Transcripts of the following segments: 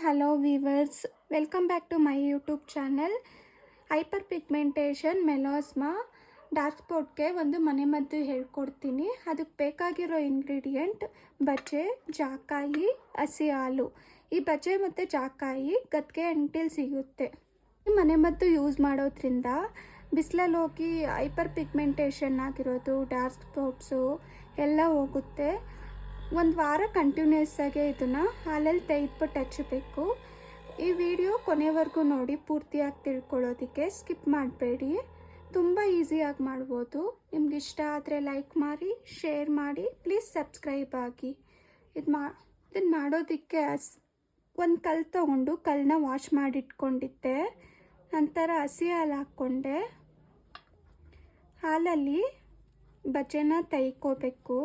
Hello viewers, welcome back to my YouTube channel. Hyperpigmentation melasma dark ಸ್ಪಾಟ್ಗೆ ಒಂದು ಮನೆಮದ್ದು ಹೇಳ್ಕೊಡ್ತೀನಿ. ಅದಕ್ಕೆ ಬೇಕಾಗಿರೋ ಇಂಗ್ರೀಡಿಯೆಂಟ್ ಬಜೆ, ಜಾಕಾಯಿ, ಹಸಿ ಹಾಲು. ಈ ಬಜೆ ಮತ್ತು ಜಾಕಾಯಿ ಗದ್ಗೆ ಅಂಟಿಲ್ ಸಿಗುತ್ತೆ. ಈ ಮನೆಮದ್ದು ಯೂಸ್ ಮಾಡೋದ್ರಿಂದ ಬಿಸಿಲಲ್ಲಿ ಹೋಗಿ ಹೈಪರ್ ಪಿಗ್ಮೆಂಟೇಷನ್ ಆಗಿರೋದು, ಡಾರ್ಕ್ ಸ್ಪಾಟ್ಸು ಎಲ್ಲ ಹೋಗುತ್ತೆ. ಒಂದು ವಾರ ಕಂಟಿನ್ಯೂಸ್ ಆಗಿ ಇದನ್ನು ಹಾಲಲ್ಲಿ ತೆಗೆದ್ಬಿಟ್ಟು ಹಚ್ಚಬೇಕು. ಈ ವಿಡಿಯೋ ಕೊನೆವರೆಗೂ ನೋಡಿ ಪೂರ್ತಿಯಾಗಿ ತಿಳ್ಕೊಳ್ಳೋದಕ್ಕೆ, ಸ್ಕಿಪ್ ಮಾಡಬೇಡಿ. ತುಂಬ ಈಸಿಯಾಗಿ ಮಾಡ್ಬೋದು. ನಿಮ್ಗೆ ಇಷ್ಟ ಆದರೆ ಲೈಕ್ ಮಾಡಿ, ಶೇರ್ ಮಾಡಿ, ಪ್ಲೀಸ್ ಸಬ್ಸ್ಕ್ರೈಬ್ ಆಗಿ. ಇದನ್ನು ಮಾಡೋದಕ್ಕೆ ಒಂದು ಕಲ್ಲು ತೊಗೊಂಡು ಕಲ್ಲನ್ನ ವಾಶ್ ಮಾಡಿಟ್ಕೊಂಡಿದ್ದೆ. ನಂತರ ಹಸಿ ಹಾಲು ಹಾಕ್ಕೊಂಡೆ. ಹಾಲಲ್ಲಿ ಬಜೆನ ತೆಯ್ಕೋಬೇಕು.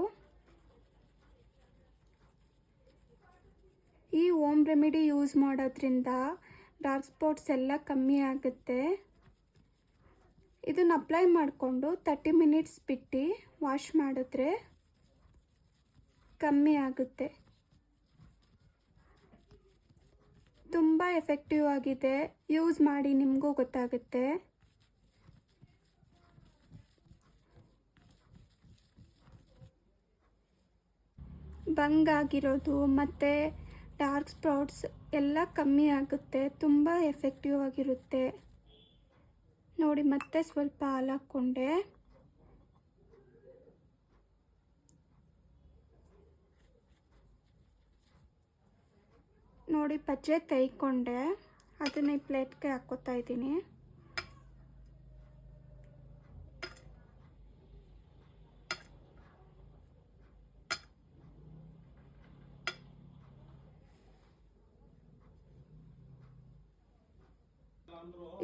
ಈ ಹೋಮ್ ರೆಮಿಡಿ ಯೂಸ್ ಮಾಡೋದ್ರಿಂದ ಡಾರ್ಕ್ ಸ್ಪಾಟ್ಸ್ ಎಲ್ಲ ಕಮ್ಮಿ ಆಗುತ್ತೆ. ಇದನ್ನು ಅಪ್ಲೈ ಮಾಡಿಕೊಂಡು 30 ಮಿನಿಟ್ಸ್ ಬಿಟ್ಟು ವಾಶ್ ಮಾಡಿದ್ರೆ ಕಮ್ಮಿ ಆಗುತ್ತೆ. ತುಂಬ ಎಫೆಕ್ಟಿವ್ ಆಗಿದೆ. ಯೂಸ್ ಮಾಡಿ, ನಿಮಗೂ ಗೊತ್ತಾಗುತ್ತೆ. ಬಂಗಾಗಿರೋದು ಮತ್ತು ಡಾರ್ಕ್ ಸ್ಪಾಟ್ಸ್ ಎಲ್ಲ ಕಮ್ಮಿ ಆಗುತ್ತೆ. ತುಂಬ ಎಫೆಕ್ಟಿವ್ ಆಗಿರುತ್ತೆ. ನೋಡಿ, ಮತ್ತೆ ಸ್ವಲ್ಪ ಹಾಲು ಹಾಕ್ಕೊಂಡೆ. ನೋಡಿ, ಬಜೆ ತೆಯ್ಕೊಂಡೆ. ಅದನ್ನ ಈ ಪ್ಲೇಟ್ಗೆ ಹಾಕ್ಕೋತಾ ಇದ್ದೀನಿ.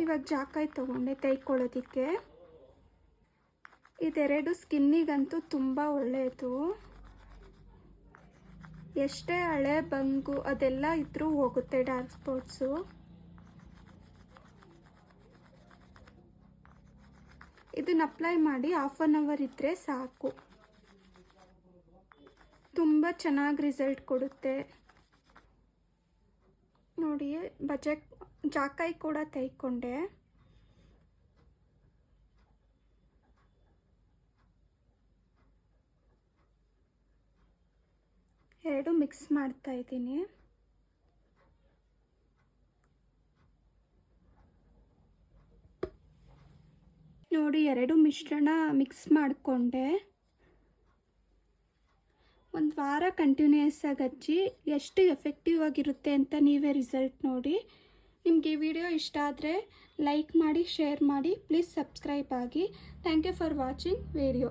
ಇವಾಗ ಜಾಕಾಯಿ ತೊಗೊಂಡೆ ತೆಯ್ಕೊಳ್ಳೋದಕ್ಕೆ. ಇದೆರಡು ಸ್ಕಿನ್ನಿಗಂತೂ ತುಂಬ ಒಳ್ಳೆಯದು. ಎಷ್ಟೇ ಹಳೆ ಬಂಗು ಅದೆಲ್ಲ ಇದ್ರೂ ಹೋಗುತ್ತೆ ಡಾರ್ಕ್ ಸ್ಪಾಟ್ಸು. ಇದನ್ನು ಅಪ್ಲೈ ಮಾಡಿ 1/2 ಅವರ್ ಇದ್ದರೆ ಸಾಕು. ತುಂಬ ಚೆನ್ನಾಗಿ ರಿಸಲ್ಟ್ ಕೊಡುತ್ತೆ. ನೋಡಿ, ಜಾಕಾಯಿ ಕೂಡ ತೆಯ್ಕೊಂಡೆ. ಎರಡು ಮಿಕ್ಸ್ ಮಾಡ್ತಾ ಇದ್ದೀನಿ. ನೋಡಿ, ಎರಡು ಮಿಶ್ರಣ ಮಿಕ್ಸ್ ಮಾಡಿಕೊಂಡೆ. ಒಂದು ವಾರ ಕಂಟಿನ್ಯೂಸ್ ಆಗಿ ಹಚ್ಚಿ ಎಷ್ಟು ಎಫೆಕ್ಟಿವ್ ಆಗಿರುತ್ತೆ ಅಂತ ನೀವೇ ರಿಸಲ್ಟ್ ನೋಡಿ. ನಿಮಗೆ ಈ ವಿಡಿಯೋ ಇಷ್ಟ ಆದರೆ ಲೈಕ್ ಮಾಡಿ, ಶೇರ್ ಮಾಡಿ, ಪ್ಲೀಸ್ ಸಬ್ಸ್ಕ್ರೈಬ್ ಆಗಿ. Thank you for watching video.